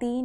3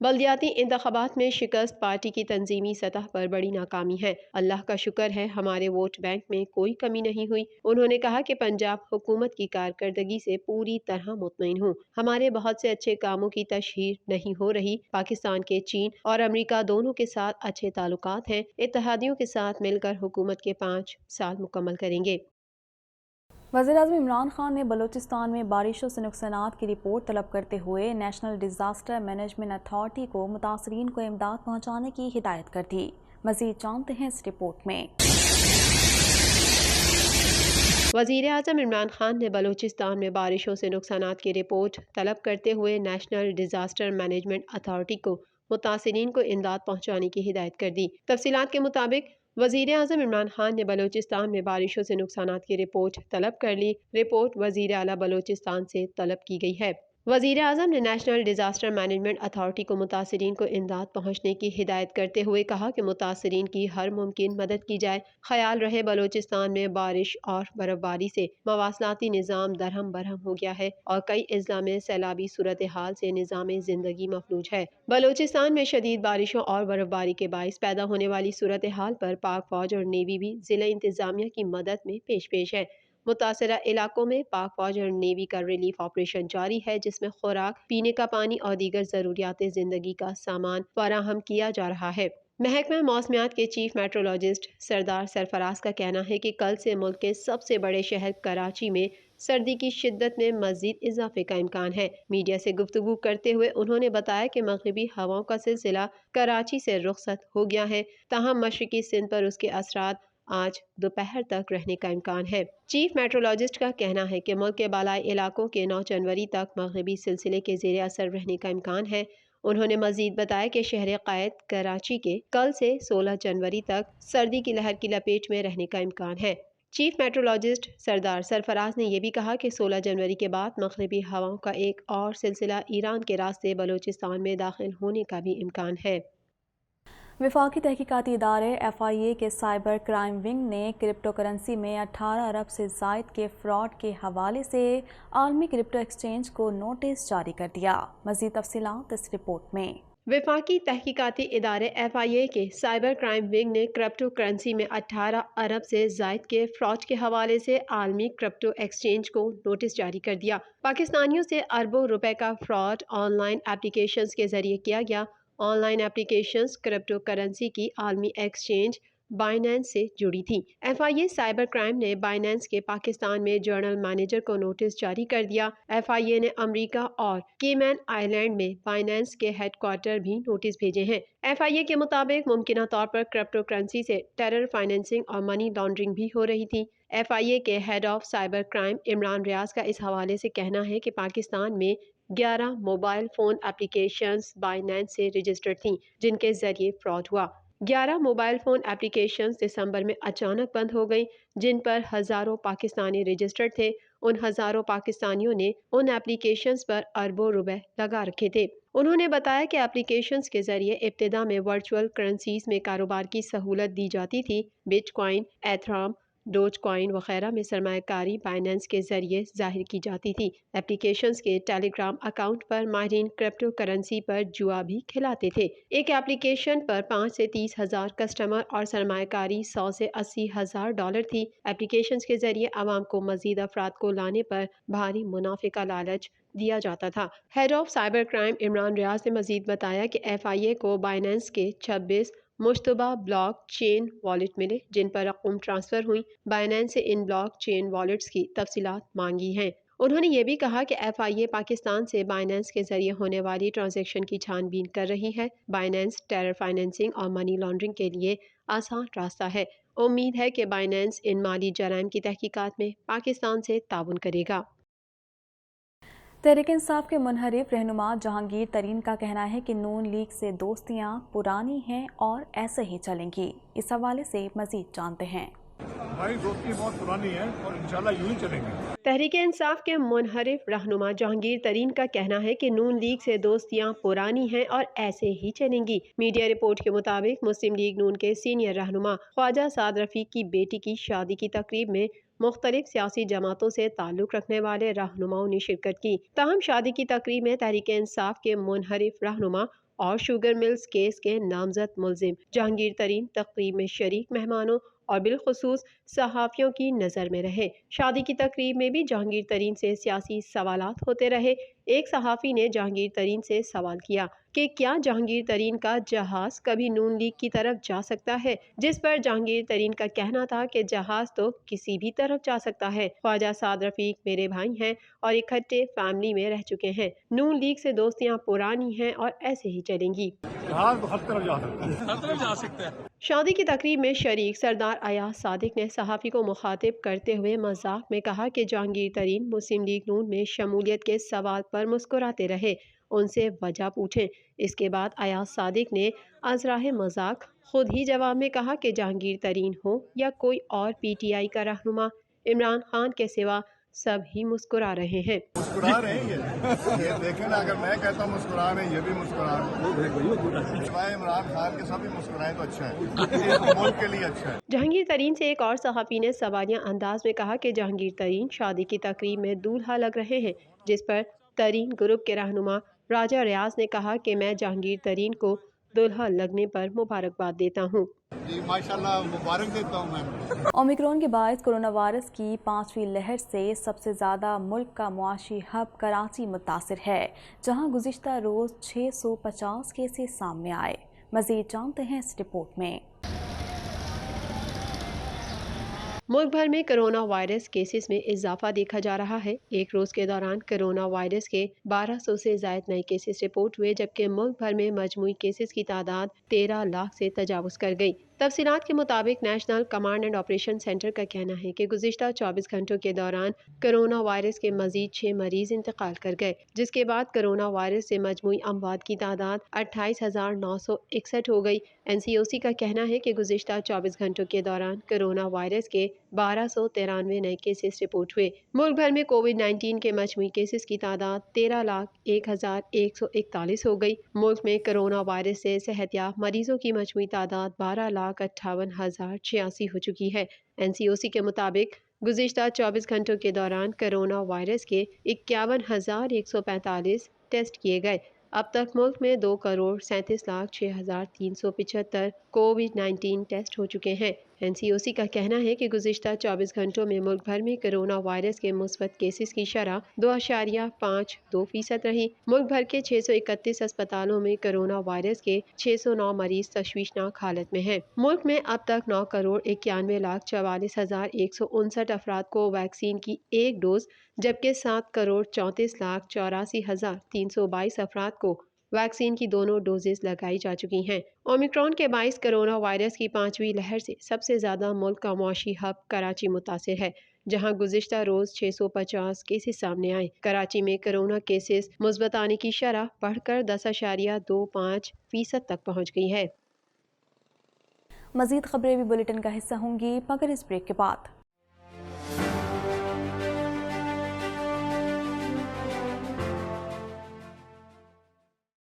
بلدیاتی انتخابات میں شکست پارٹی کی تنظیمی سطح پر بڑی ناکامی ہے۔ اللہ کا شکر ہے ہمارے ووٹ بینک میں کوئی کمی نہیں ہوئی۔ انہوں نے کہا کہ پنجاب حکومت کی کارکردگی سے پوری طرح مطمئن ہوں۔ ہمارے بہت سے اچھے کاموں کی تشہیر نہیں ہو رہی۔ پاکستان کے چین اور امریکہ دونوں کے ساتھ اچھے تعلقات ہیں۔ اتحادیوں کے ساتھ مل کر حکومت کے 5 سال مکمل کریں گے۔ وزیراعظم عمران خان نے بلوچستان میں بارشوں سے نقصانات کی رپورٹ طلب کرتے ہوئے نیشنل ڈیزاسٹر مینجمنٹ اتھارٹی کو متاثرین کو امداد پہنچانے کی ہدایت کر دی۔ مزید جانتے ہیں اس رپورٹ میں۔ وزیر اعظم عمران خان نے بلوچستان میں بارشوں سے نقصانات کی رپورٹ طلب کرتے ہوئے نیشنل ڈیزاسٹر مینجمنٹ اتھارٹی کو متاثرین کو امداد پہنچانے کی ہدایت کر دی۔ تفصیلات کے مطابق وزیر اعظم عمران خان نے بلوچستان میں بارشوں سے نقصانات کی رپورٹ طلب کر لی۔ رپورٹ وزیر اعلیٰ بلوچستان سے طلب کی گئی ہے۔ وزیر اعظم نے نیشنل ڈیزاسٹر مینجمنٹ اتھارٹی کو متاثرین کو امداد پہنچنے کی ہدایت کرتے ہوئے کہا کہ متاثرین کی ہر ممکن مدد کی جائے۔ خیال رہے بلوچستان میں بارش اور برفباری سے مواصلاتی نظام درہم برہم ہو گیا ہے اور کئی اضلاع میں سیلابی صورتحال سے نظام زندگی مفلوج ہے۔ بلوچستان میں شدید بارشوں اور برفباری کے باعث پیدا ہونے والی صورتحال پر پاک فوج اور نیوی بھی ضلع انتظامیہ کی مدد میں پیش ہے۔ متاثرہ علاقوں میں پاک فوج اور نیوی کا ریلیف آپریشن جاری ہے، جس میں خوراک، پینے کا پانی اور دیگر ضروریات زندگی کا سامان فراہم کیا جا رہا ہے۔ محکمہ موسمیات کے چیف میٹرولوجسٹ سردار سرفراز کا کہنا ہے کہ کل سے ملک کے سب سے بڑے شہر کراچی میں سردی کی شدت میں مزید اضافے کا امکان ہے۔ میڈیا سے گفتگو کرتے ہوئے انہوں نے بتایا کہ مغربی ہواؤں کا سلسلہ کراچی سے رخصت ہو گیا ہے، تاہم مشرقی سندھ پر اس کے اثرات آج دوپہر تک رہنے کا امکان ہے۔ چیف میٹرولوجسٹ کا کہنا ہے کہ ملک کے بالائی علاقوں کے 9 جنوری تک مغربی سلسلے کے زیر اثر رہنے کا امکان ہے۔ انہوں نے مزید بتایا کہ شہر قائد کراچی کے کل سے 16 جنوری تک سردی کی لہر کی لپیٹ میں رہنے کا امکان ہے۔ چیف میٹرولوجسٹ سردار سرفراز نے یہ بھی کہا کہ 16 جنوری کے بعد مغربی ہواؤں کا ایک اور سلسلہ ایران کے راستے بلوچستان میں داخل ہونے کا بھی امکان ہے۔ وفاقی تحقیقاتی ادارے FIA کے سائبر کرائم ونگ نے کرپٹو کرنسی میں 18 ارب سے زائد کے فراڈ کے حوالے سے عالمی کرپٹو ایکسچینج کو نوٹس جاری کر دیا۔ مزید تفصیلات اس رپورٹ میں۔ وفاقی تحقیقاتی ادارے FIA کے سائبر کرائم ونگ نے کرپٹو کرنسی میں 18 ارب سے زائد کے فراڈ کے حوالے سے عالمی کرپٹو ایکسچینج کو نوٹس جاری کر دیا۔ پاکستانیوں سے اربوں روپے کا فراڈ آن لائن اپلیکیشنز کے ذریعے کیا گیا۔ On line applications crypto currency کی عالمی ایکسچینج بائنانس سے جڑی تھی۔ FIA سائبر کرائم نے بائنانس کے پاکستان میں جنرل مینیجر کو نوٹس جاری کر دیا۔ FIA نے امریکہ اور کیمین آئی لینڈ میں بائنانس کے ہیڈ کوارٹر بھی نوٹس بھیجے ہیں۔ FIA کے مطابق ممکنہ طور پر کرپٹو کرنسی سے ٹیرر فائنینسنگ اور منی لانڈرنگ بھی ہو رہی تھی۔ FIA کے head of cyber crime Imran Riaz کا اس حوالے سے کہنا ہے کہ پاکستان میں 11 موبائل فون اپلیکیشنز بائنانس سے رجسٹرڈ تھیں جن کے ذریعے فراڈ ہوا۔ 11 موبائل فون اپلیکیشنز دسمبر میں اچانک بند ہو گئیں جن پر ہزاروں پاکستانی رجسٹرڈ تھے۔ ان ہزاروں پاکستانیوں نے ان اپلیکیشنز پر اربوں روپے لگا رکھے تھے۔ انہوں نے بتایا کہ اپلیکیشنز کے ذریعے ابتدا میں ورچوئل کرنسیز میں کاروبار کی سہولت دی جاتی تھی۔ بٹ کوائن، ایتھرام، ڈوج کوائن وغیرہ میں سرمایہ کاری بائنانس کے ذریعے ظاہر کی جاتی تھی۔ اپلیکیشنز کے ٹیلی گرام اکاؤنٹ پر ماہرین کرپٹو کرنسی پر جوا بھی کھلاتے تھے۔ ایک اپلیکیشن پر 5 سے 30 ہزار کسٹمر اور سرمایہ کاری 100 سے 80 ہزار ڈالر تھی۔ اپلیکیشنز کے ذریعے عوام کو مزید افراد کو لانے پر بھاری منافع کا لالچ دیا جاتا تھا۔ Head of cyber crime Imran Riaz نے مزید بتایا کہ FIA کو بائنانس کے 26 مشتبہ بلاک چین والیٹ ملے جن پر رقم ٹرانسفر ہوئی۔ بائنانس سے ان بلاک چین والیٹس کی تفصیلات مانگی ہیں۔ انہوں نے یہ بھی کہا کہ FIA پاکستان سے بائنانس کے ذریعے ہونے والی ٹرانزیکشن کی چھان بین کر رہی ہے۔ بائنانس ٹیرر فائنینسنگ اور منی لانڈرنگ کے لیے آسان راستہ ہے۔ امید ہے کہ بائنانس ان مالی جرائم کی تحقیقات میں پاکستان سے تعاون کرے گا۔ تحریک انصاف کے منحرف رہنما جہانگیر ترین کا کہنا ہے کہ نون لیگ سے دوستیاں پرانی ہیں اور ایسے ہی چلیں گی۔ اس حوالے سے مزید جانتے ہیں۔ ہماری دوستی بہت پرانی ہے اور انشاءاللہ یوں ہی چلیں گے۔ تحریک انصاف کے منحرف رہنما جہانگیر ترین کا کہنا ہے کہ نون لیگ سے دوستیاں پرانی ہیں اور ایسے ہی چلیں گی۔ میڈیا رپورٹ کے مطابق مسلم لیگ نون کے سینئر رہنما خواجہ سعد رفیق کی بیٹی کی شادی کی تقریب میں مختلف سیاسی جماعتوں سے تعلق رکھنے والے رہنماؤں نے شرکت کی۔ تاہم شادی کی تقریب میں تحریک انصاف کے منحرف رہنما اور شوگر ملز کیس کے نامزد ملزم جہانگیر ترین تقریب میں شریک مہمانوں اور بالخصوص صحافیوں کی نظر میں رہے۔ شادی کی تقریب میں بھی جہانگیر ترین سے سیاسی سوالات ہوتے رہے۔ ایک صحافی نے جہانگیر ترین سے سوال کیا کہ کیا جہانگیر ترین کا جہاز کبھی نون لیگ کی طرف جا سکتا ہے، جس پر جہانگیر ترین کا کہنا تھا کہ جہاز تو کسی بھی طرف جا سکتا ہے۔ خواجہ سعد رفیق میرے بھائی ہیں اور اکٹھے فیملی میں رہ چکے ہیں۔ نون لیگ سے دوستیاں پرانی ہیں اور ایسے ہی چلیں گی۔ جہاز تو ہر طرف جا سکتا ہے، ہر طرف جا سکتا ہے۔ شادی کی تقریب میں شریک سردار ایاز صادق نے صحافی کو مخاطب کرتے ہوئے مذاق میں کہا کہ جہانگیر ترین مسلم لیگ نون میں شمولیت کے سوال پر مسکراتے رہے، ان سے وجہ پوچھیں۔ اس کے بعد ایاز صادق نے از راہ مذاق خود ہی جواب میں کہا کہ جہانگیر ترین ہو یا کوئی اور پی ٹی آئی کا رہنما، عمران خان کے سوا سب ہی مسکرا رہے ہیں۔ مسکرا رہے ہیں یہ دیکھیں نا، اگر میں کہتا ہوں مسکرا رہے ہیں، یہ بھی مسکرا رہے ہیں۔ سوائے عمران خان کے سب ہی مسکرائیں تو اچھا ہے، یہ ملک کے لیے اچھا ہے۔ جہانگیر ترین سے ایک اور صحافی نے سوالیہ انداز میں کہا کہ جہانگیر ترین شادی کی تقریب میں دولہا لگ رہے ہیں، جس پر ترین گروپ کے رہنما راجہ ریاض نے کہا کہ میں جہانگیر ترین کو دولہا لگنے پر مبارکباد دیتا ہوں۔ جی ماشاءاللہ مبارک دیتا ہوں میں۔ اومیکرون کے باعث کرونا وائرس کی 5ویں لہر سے سب سے زیادہ ملک کا معاشی ہب کراچی متاثر ہے، جہاں گزشتہ روز 650 کیسز سامنے آئے۔ مزید جانتے ہیں اس رپورٹ میں۔ ملک بھر میں کرونا وائرس کیسز میں اضافہ دیکھا جا رہا ہے۔ ایک روز کے دوران کرونا وائرس کے 1200 سے زائد نئے کیسز رپورٹ ہوئے، جبکہ ملک بھر میں مجموعی کیسز کی تعداد 13 لاکھ سے تجاوز کر گئی۔ تفصیلات کے مطابق national command and operation centre کا کہنا ہے کہ گزشتہ 24 گھنٹوں کے دوران کرونا وائرس کے مزید 6 مریض انتقال کر گئے، جس کے بعد کرونا وائرس سے مجموعی اموات کی تعداد 28,961 ہو گئی۔ NCOC کا کہنا ہے کہ گزشتہ 24 گھنٹوں کے دوران کرونا وائرس کے 1293 نئے کیسز رپورٹ ہوئے۔ ملک بھر میں کووڈ 19 کے مجموعی کیسز کی تعداد 13,01,141 ہو گئی۔ ملک میں کرونا وائرس سے صحت یاب مریضوں کی مجموعی تعداد 12,58,086 ہو چکی ہے۔ NCOC کے مطابق گزشتہ 24 گھنٹوں کے دوران کرونا وائرس کے 51,145 ٹیسٹ کیے گئے۔ اب تک ملک میں 2,37,06,375 کووڈ 19 ٹیسٹ ہو چکے ہیں۔ NCOC کا کہنا ہے کہ گزشتہ 24 گھنٹوں میں ملک بھر میں کرونا وائرس کے مثبت کیسز کی شرح 2.52% رہی۔ ملک بھر کے 631 اسپتالوں میں کرونا وائرس کے 609 مریض تشویشناک حالت میں ہیں۔ ملک میں اب تک 9,91,44,159 افراد کو ویکسین کی ایک ڈوز، جبکہ 7,34,84,322 افراد کو ویکسین کی دونوں ڈوزز لگائی جا چکی ہیں۔ اومیکرون کے باعث کرونا وائرس کی 5ویں لہر سے سب سے زیادہ ملک کا معاشی ہب کراچی متاثر ہے، جہاں گزشتہ روز 650 کیسز سامنے آئے۔ کراچی میں کرونا کیسز مثبت آنے کی شرح بڑھ کر 10.25% تک پہنچ گئی ہے۔ مزید خبریں بھی بلیٹن کا حصہ ہوں گی، مگر اس بریک کے بعد۔